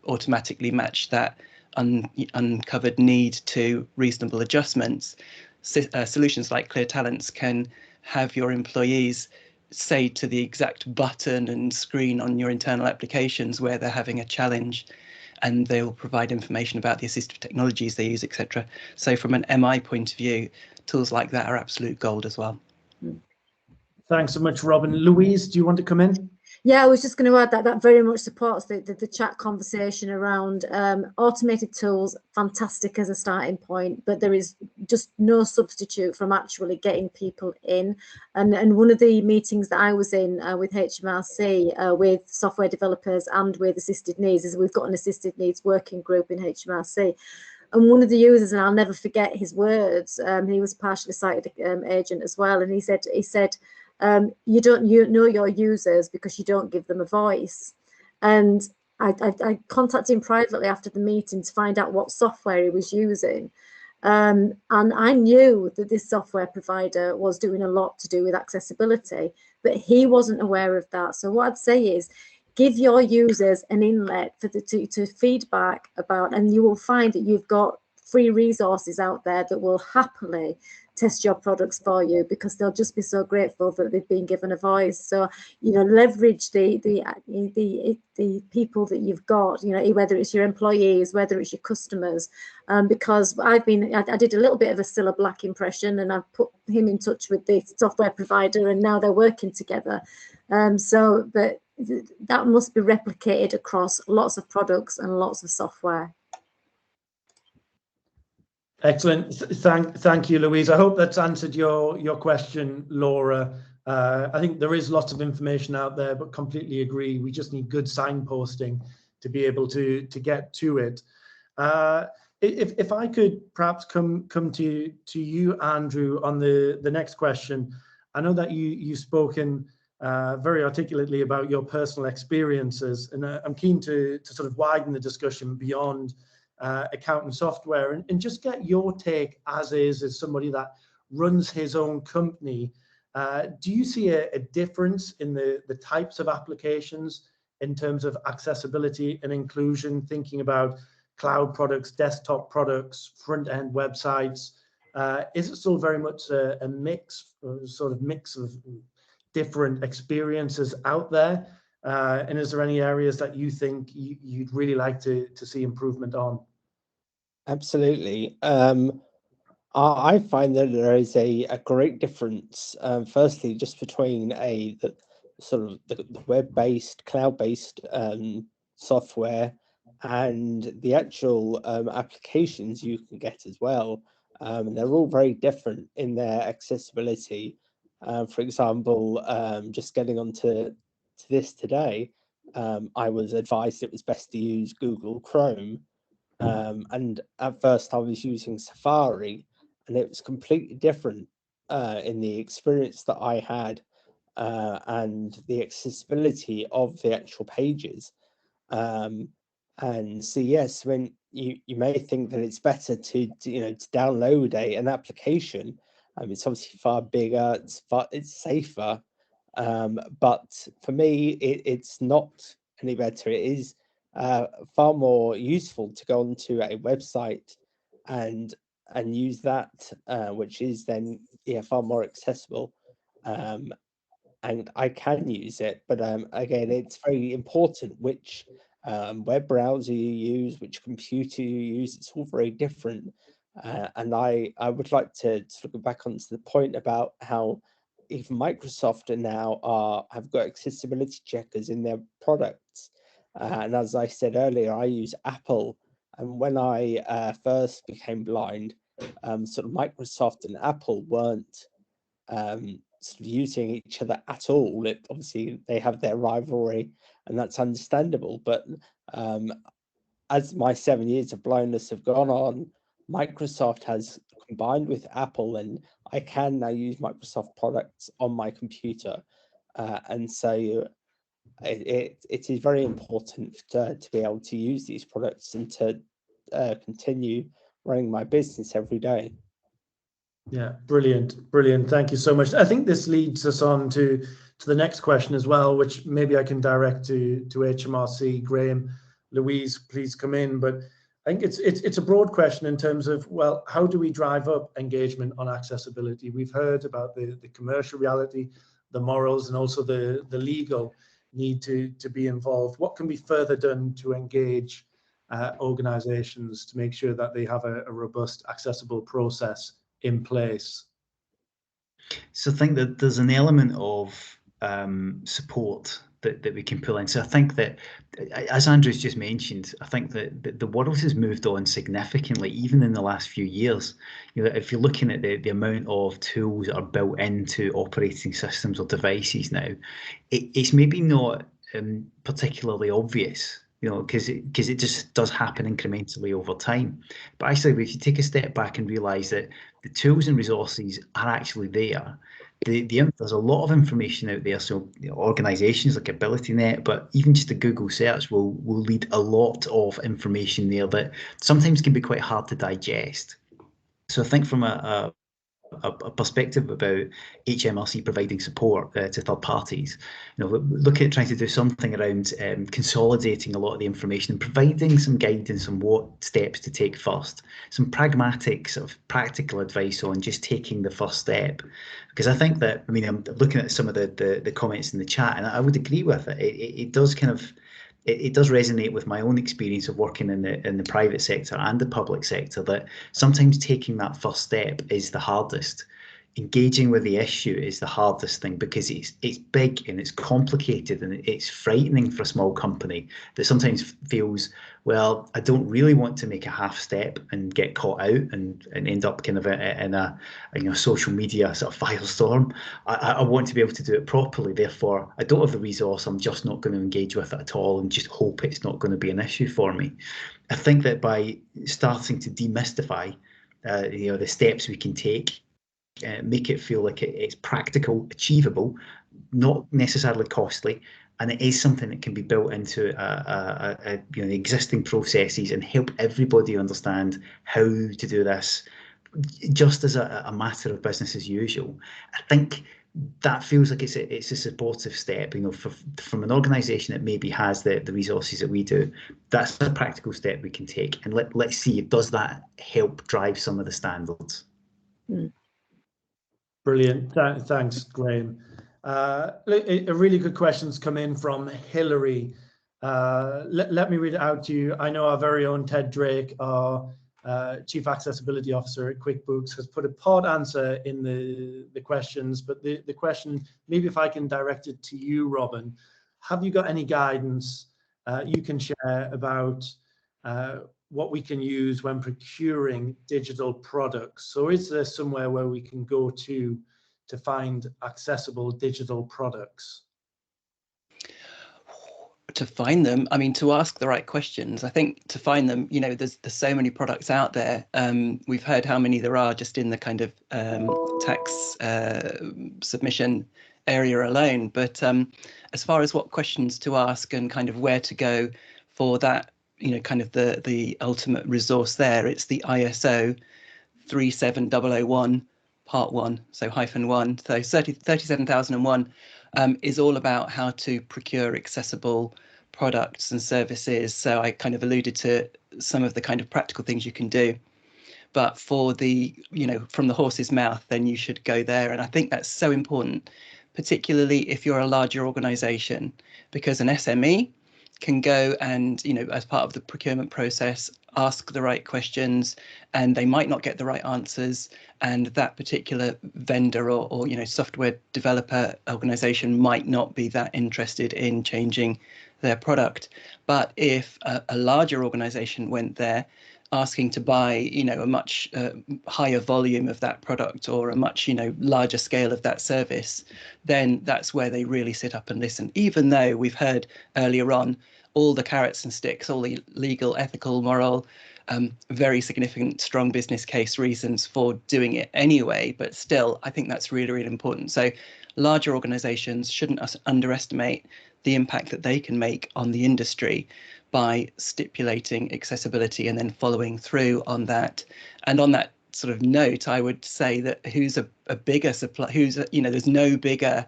automatically match that uncovered need to reasonable adjustments. Solutions like Clear Talents can have your employees say to the exact button and screen on your internal applications where they're having a challenge, and they'll provide information about the assistive technologies they use, etc. So from an MI point of view, tools like that are absolute gold as well. Thanks so much, Robin. Louise, do you want to come in? Yeah, I was just going to add that very much supports the chat conversation around automated tools, fantastic as a starting point, but there is just no substitute from actually getting people in. And one of the meetings that I was in with HMRC, with software developers and with assisted needs, is we've got an assisted needs working group in HMRC. And one of the users, and I'll never forget his words, he was a partially sighted agent as well, and he said, you don't know your users because you don't give them a voice. And I contacted him privately after the meeting to find out what software he was using. And I knew that this software provider was doing a lot to do with accessibility, but he wasn't aware of that. So what I'd say is, give your users an inlet for to feedback about, and you will find that you've got free resources out there that will happily test your products for you, because they'll just be so grateful that they've been given a voice. So leverage the people that you've got, whether it's your employees, whether it's your customers, because I did a little bit of a Cilla Black impression, and I've put him in touch with the software provider, and now they're working together. But that must be replicated across lots of products and lots of software. Excellent. Thank you, Louise. I hope that's answered your question, Laura. I think there is lots of information out there, but completely agree. We just need good signposting to be able to get to it. If I could perhaps come to you, Andrew, on the next question. I know that you've spoken very articulately about your personal experiences, and I'm keen to sort of widen the discussion beyond accounting software, and just get your take as somebody that runs his own company. Do you see a difference in the types of applications in terms of accessibility and inclusion, thinking about cloud products, desktop products, front-end websites? Is it still very much a mix of different experiences out there? And is there any areas that you think you'd really like to see improvement on? Absolutely. I find that there is a great difference, firstly, just between the web-based, cloud-based software and the actual applications you can get as well. They're all very different in their accessibility. For example, just getting onto this today, I was advised it was best to use Google Chrome. And at first I was using Safari, and it was completely different in the experience that I had and the accessibility of the actual pages. And so yes, when you may think that it's better to download an application, it's obviously far bigger, it's safer, but for me it's not any better. It is far more useful to go onto a website and use that, which is then far more accessible, and I can use it. But again, it's very important which web browser you use, which computer you use. It's all very different, and I would like to sort of go back onto the point about how even Microsoft have got accessibility checkers in their products. And as I said earlier, I use Apple. And when I first became blind, sort of Microsoft and Apple weren't sort of using each other at all. Obviously, they have their rivalry, and that's understandable. But as my 7 years of blindness have gone on, Microsoft has combined with Apple, and I can now use Microsoft products on my computer. And so it is very important to be able to use these products and to continue running my business every day. Yeah, brilliant. Thank you so much. I think this leads us on to the next question as well, which maybe I can direct to HMRC. Graham, Louise, please come in. But I think it's a broad question in terms of, well, how do we drive up engagement on accessibility? We've heard about the commercial reality, the morals, and also the legal need to be involved. What can be further done to engage organizations to make sure that they have a robust, accessible process in place? So I think that there's an element of support that we can pull in. So I think that, as Andrew's just mentioned, I think that the world has moved on significantly, even in the last few years. If you're looking at the amount of tools that are built into operating systems or devices now, it's maybe not particularly obvious, because it just does happen incrementally over time. But actually, if you take a step back and realise that the tools and resources are actually there, there's a lot of information out there. So organisations like AbilityNet, but even just a Google search will lead a lot of information there that sometimes can be quite hard to digest. So I think from a perspective about HMRC providing support to third parties, looking at trying to do something around consolidating a lot of the information and providing some guidance on what steps to take first, some pragmatic sort of practical advice on just taking the first step. Because I think that, I'm looking at some of the comments in the chat, and I would agree with it. It does kind of, it does resonate with my own experience of working in the private sector and the public sector, that sometimes taking that first step is the hardest. Engaging with the issue is the hardest thing, because it's big and it's complicated and it's frightening for a small company that sometimes feels, well, I don't really want to make a half step and get caught out and end up kind of in a social media sort of firestorm. I want to be able to do it properly. Therefore, I don't have the resource. I'm just not going to engage with it at all and just hope it's not going to be an issue for me. I think that by starting to demystify the steps we can take, make it feel like it's practical, achievable, not necessarily costly, and it is something that can be built into you know, the existing processes and help everybody understand how to do this, just as a matter of business as usual. I think that feels like it's a supportive step, you know, from an organisation that maybe has the resources that we do. That's a practical step we can take, and let's see, does that help drive some of the standards? Brilliant. Thanks, Graham. A really good question's come in from Hillary. Let me read it out to you. I know our very own Ted Drake, our Chief Accessibility Officer at QuickBooks, has put a part answer in the questions, but the question, maybe if I can direct it to you, Robin, have you got any guidance you can share about what we can use when procuring digital products? So is there somewhere where we can go to find accessible digital products? To find them, I mean, to ask the right questions. I think to find them, you know, there's so many products out there. We've heard how many there are just in the kind of tax submission area alone. But as far as what questions to ask and kind of where to go for that, you know, kind of the ultimate resource there, it's the ISO 37001 part 1, so -1. So 37001 is all about how to procure accessible products and services. So I kind of alluded to some of the kind of practical things you can do, but for the, you know, from the horse's mouth, then you should go there. And I think that's so important, particularly if you're a larger organization, because an SME can go and, you know, as part of the procurement process, ask the right questions, and they might not get the right answers, and that particular vendor or you know, software developer organization might not be that interested in changing their product. But if a larger organization went there asking to buy, you know, a much higher volume of that product or a much, you know, larger scale of that service, then that's where they really sit up and listen. Even though we've heard earlier on all the carrots and sticks, all the legal, ethical, moral, very significant, strong business case reasons for doing it anyway, but still, I think that's really, really important. So larger organizations shouldn't underestimate the impact that they can make on the industry by stipulating accessibility and then following through on that. And on that sort of note, I would say that who's a bigger supply, you know, there's no bigger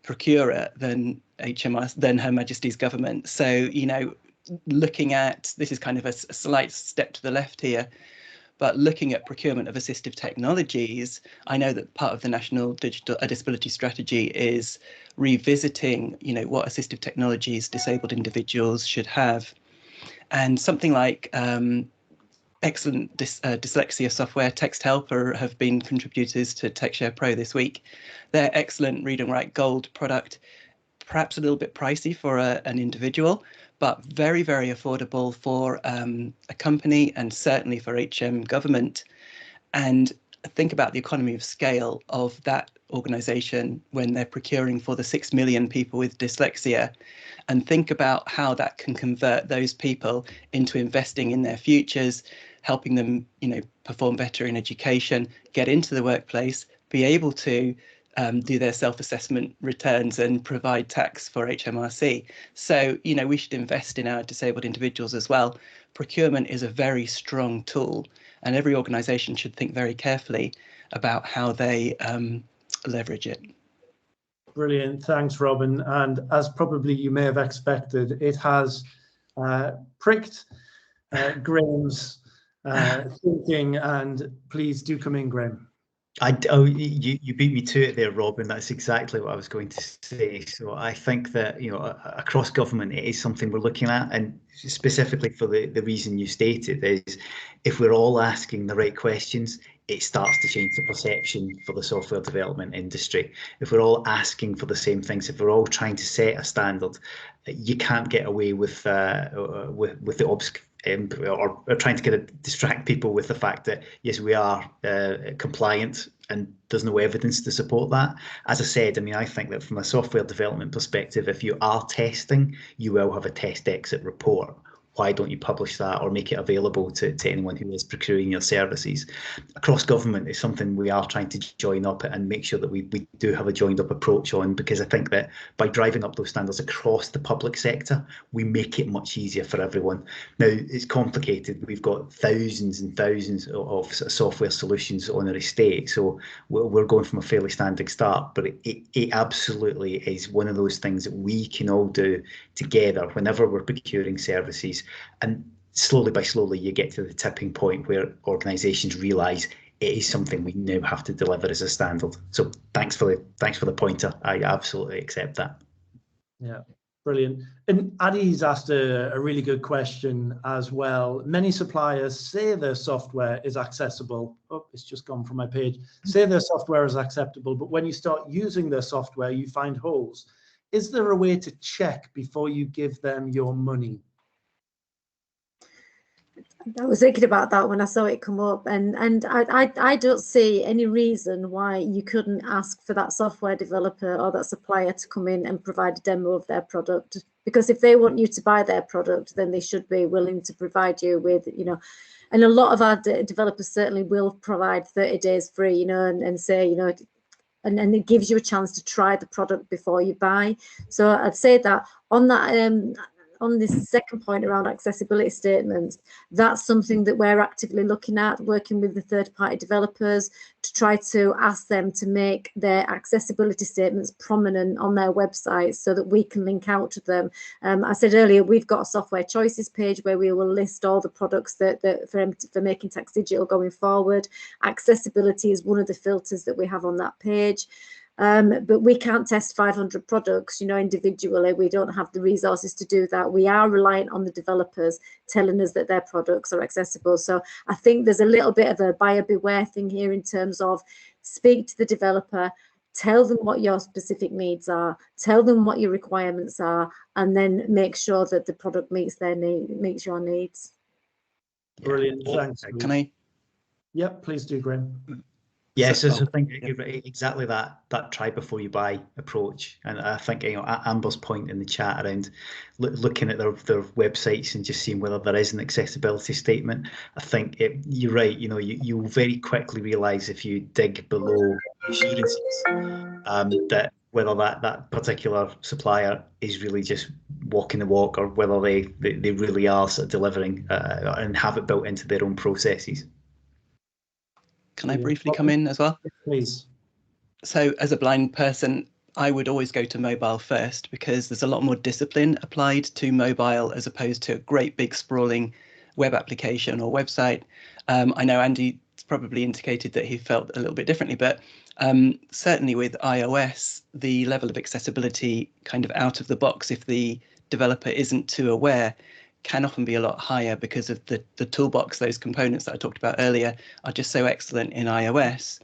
procurer than HMRC, than Her Majesty's government. So, you know, looking at, this is kind of a slight step to the left here, but looking at procurement of assistive technologies, I know that part of the National Digital Disability Strategy is revisiting, you know, what assistive technologies disabled individuals should have. And something like excellent dyslexia software, Text Helper, have been contributors to TechShare Pro this week. They're excellent read and write gold product, perhaps a little bit pricey for an individual, but very, very affordable for a company and certainly for HM government. And think about the economy of scale of that organisation when they're procuring for the 6 million people with dyslexia, and think about how that can convert those people into investing in their futures, helping them, you know, perform better in education, get into the workplace, be able to do their self-assessment returns and provide tax for HMRC. So, you know, we should invest in our disabled individuals as well. Procurement is a very strong tool, and every organisation should think very carefully about how they leverage it. Brilliant. Thanks, Robin. And as probably you may have expected, it has pricked Graham's thinking, and please do come in, Graham. You beat me to it there, Robin. That's exactly what I was going to say. So I think that, you know, across government, it is something we're looking at, and specifically for the reason you stated is, if we're all asking the right questions, it starts to change the perception for the software development industry. If we're all asking for the same things, if we're all trying to set a standard, you can't get away with the obstacle. Or trying to distract people with the fact that, yes, we are compliant and there's no evidence to support that. As I said, I mean, I think that from a software development perspective, if you are testing, you will have a test exit report. why don't you publish that or make it available to anyone who is procuring your services? Across government is something we are trying to join up and make sure that we do have a joined up approach on, because I think that by driving up those standards across the public sector, we make it much easier for everyone. Now, it's complicated. We've got thousands and thousands of software solutions on our estate, so we're going from a fairly standing start, but it absolutely is one of those things that we can all do together whenever we're procuring services. And slowly by slowly, you get to the tipping point where organisations realise it is something we now have to deliver as a standard. So thanks for the pointer. I absolutely accept that. Yeah, brilliant. And Addy's asked a really good question as well. Many suppliers say their software is accessible. Oh, it's just gone from my page. Say their software is acceptable, but when you start using their software, you find holes. Is there a way to check before you give them your money? I was thinking about that when I saw it come up, and I don't see any reason why you couldn't ask for that software developer or that supplier to come in and provide a demo of their product, because if they want you to buy their product, then they should be willing to provide you with, you know, and a lot of our developers certainly will provide 30 days free, you know, and say, you know, and it gives you a chance to try the product before you buy. So I'd say that on that on this second point around accessibility statements, that's something that we're actively looking at, working with the third-party developers to try to ask them to make their accessibility statements prominent on their websites so that we can link out to them. I said earlier, we've got a software choices page where we will list all the products that for making tax digital going forward. Accessibility is one of the filters that we have on that page. But we can't test 500 products, you know, individually. We don't have the resources to do that. We are reliant on the developers telling us that their products are accessible. So I think there's a little bit of a buyer beware thing here in terms of speak to the developer, tell them what your specific needs are, tell them what your requirements are, and then make sure that the product meets your needs. Brilliant. Thanks. Can I? Yep, please do, Graham. Yes, I think exactly that try before you buy approach, and I think, you know, Amber's point in the chat around looking at their websites and just seeing whether there is an accessibility statement. I think you're right. You know, you'll very quickly realise if you dig below assurances that whether that particular supplier is really just walking the walk, or whether they really are sort of delivering and have it built into their own processes. Can I briefly come in as well? Please. So as a blind person, I would always go to mobile first, because there's a lot more discipline applied to mobile as opposed to a great big sprawling web application or website. I know Andy probably indicated that he felt a little bit differently, but certainly with iOS, the level of accessibility kind of out of the box, if the developer isn't too aware, can often be a lot higher, because of the toolbox. Those components that I talked about earlier are just so excellent in iOS,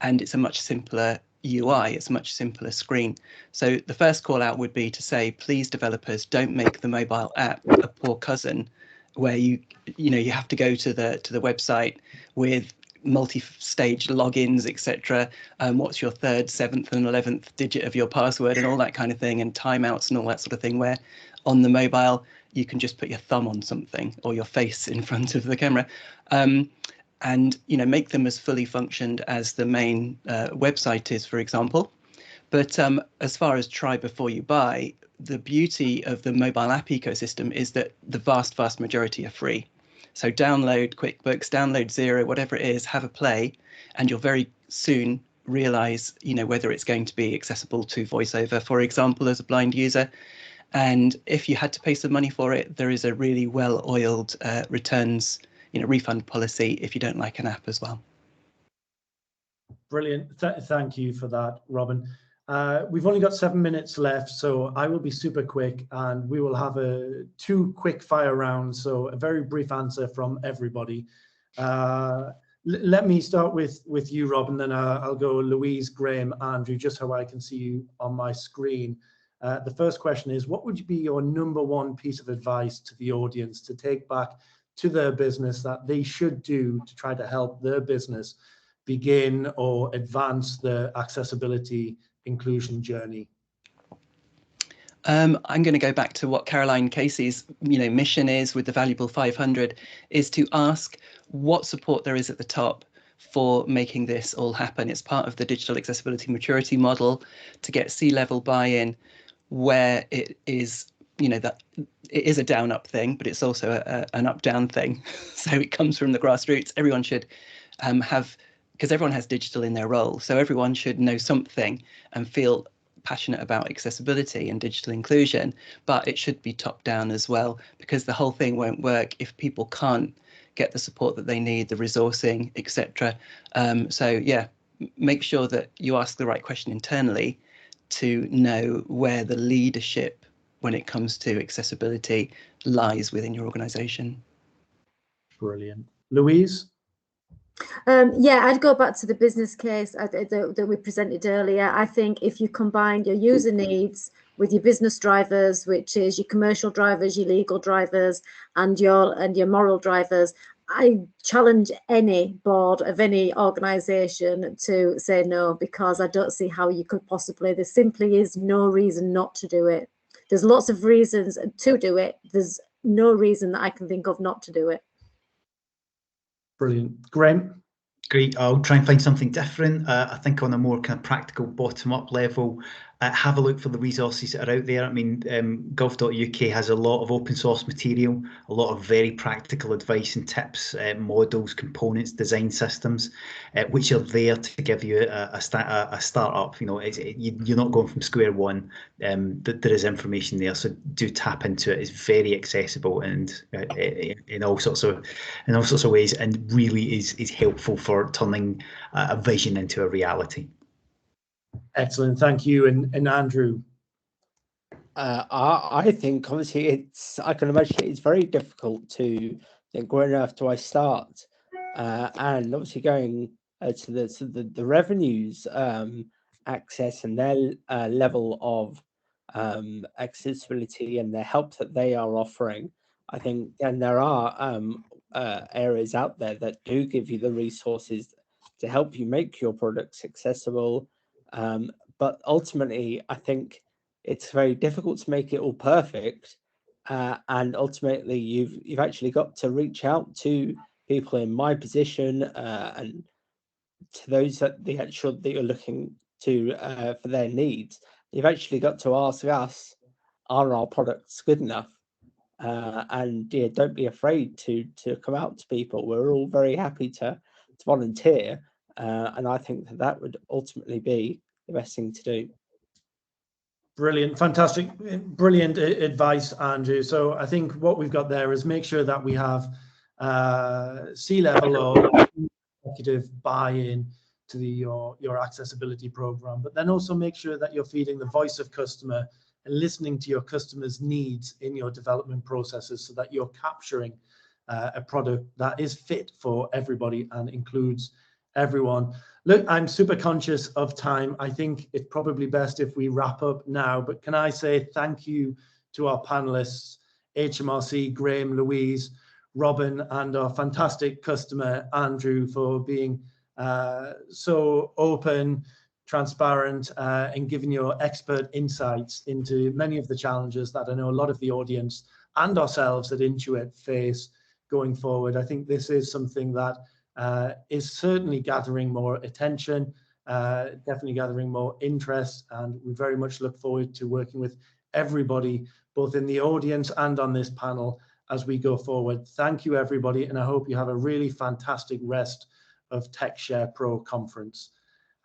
and it's a much simpler UI, it's a much simpler screen. So the first call out would be to say, please developers, don't make the mobile app a poor cousin, where you have to go to the website with multi-stage logins, etc. What's your 3rd, 7th and 11th digit of your password and all that kind of thing, and timeouts and all that sort of thing, where on the mobile you can just put your thumb on something or your face in front of the camera, and make them as fully functioned as the main website is, for example. But as far as try before you buy, the beauty of the mobile app ecosystem is that the vast majority are free. So download QuickBooks, download Xero, whatever it is, have a play, and you'll very soon realize, whether it's going to be accessible to VoiceOver, for example, as a blind user. And if you had to pay some money for it, there is a really well-oiled returns, refund policy if you don't like an app as well. Brilliant. Thank you for that, Robin. We've only got 7 minutes left, so I will be super quick, and we will have 2 quick fire rounds, so a very brief answer from everybody. Let me start with you, Robin, then I'll go Louise, Graham, Andrew, just how I can see you on my screen. The first question is, what would be your #1 piece of advice to the audience to take back to their business that they should do to try to help their business begin or advance the accessibility inclusion journey? I'm going to go back to what Caroline Casey's mission is with the Valuable 500, is to ask what support there is at the top for making this all happen. It's part of the digital accessibility maturity model to get C-level buy-in, where it is, that it is a down-up thing, but it's also an up-down thing. So it comes from the grassroots. Everyone should have, because everyone has digital in their role, so everyone should know something and feel passionate about accessibility and digital inclusion, but it should be top down as well, because the whole thing won't work if people can't get the support that they need, the resourcing, etc. So yeah, make sure that you ask the right question internally to know where the leadership when it comes to accessibility lies within your organization. Brilliant. Louise? Yeah, I'd go back to the business case that we presented earlier. I think if you combine your user needs with your business drivers, which is your commercial drivers, your legal drivers, and your moral drivers, I challenge any board of any organisation to say no, because I don't see how you could possibly. There simply is no reason not to do it. There's lots of reasons to do it. There's no reason that I can think of not to do it. Brilliant. Graham? Great. I'll try and find something different. I think on a more kind of practical bottom-up level, have a look for the resources that are out there. I mean, gov.uk has a lot of open source material, a lot of very practical advice and tips, models, components, design systems, which are there to give you a start-up. You're not going from square one. There is information there, so do tap into it. It's very accessible and in all sorts of ways, and really is helpful for turning a vision into a reality. Excellent, thank you. And Andrew? I think obviously I can imagine it's very difficult to think, where on earth do I start? And obviously going to the revenues access and their level of accessibility and the help that they are offering, I think, and there are areas out there that do give you the resources to help you make your products accessible. But ultimately, I think it's very difficult to make it all perfect, and ultimately you've actually got to reach out to people in my position and to those that you're looking to for their needs. You've actually got to ask us, are our products good enough? And yeah, don't be afraid to come out to people. We're all very happy to volunteer, and I think that would ultimately be the best thing to do. Brilliant, fantastic, brilliant advice, Andrew. So I think what we've got there is make sure that we have C-level or executive buy-in to your accessibility program, but then also make sure that you're feeding the voice of customer and listening to your customers' needs in your development processes, so that you're capturing a product that is fit for everybody and includes everyone. Look, I'm super conscious of time. I think it's probably best if we wrap up now, but can I say thank you to our panelists, HMRC, Graham, Louise, Robin, and our fantastic customer, Andrew, for being so open, transparent, and giving your expert insights into many of the challenges that I know a lot of the audience and ourselves at Intuit face going forward. I think this is something that is certainly gathering more attention, definitely gathering more interest, and we very much look forward to working with everybody, both in the audience and on this panel, as we go forward. Thank you, everybody, and I hope you have a really fantastic rest of TechShare Pro conference.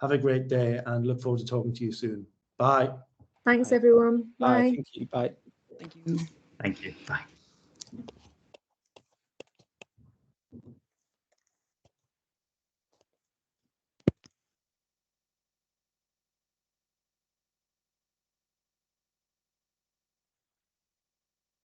Have a great day and look forward to talking to you soon. Bye. Thanks, everyone. Bye. Bye. Thank you. Bye. Thank you. Thank you. Bye.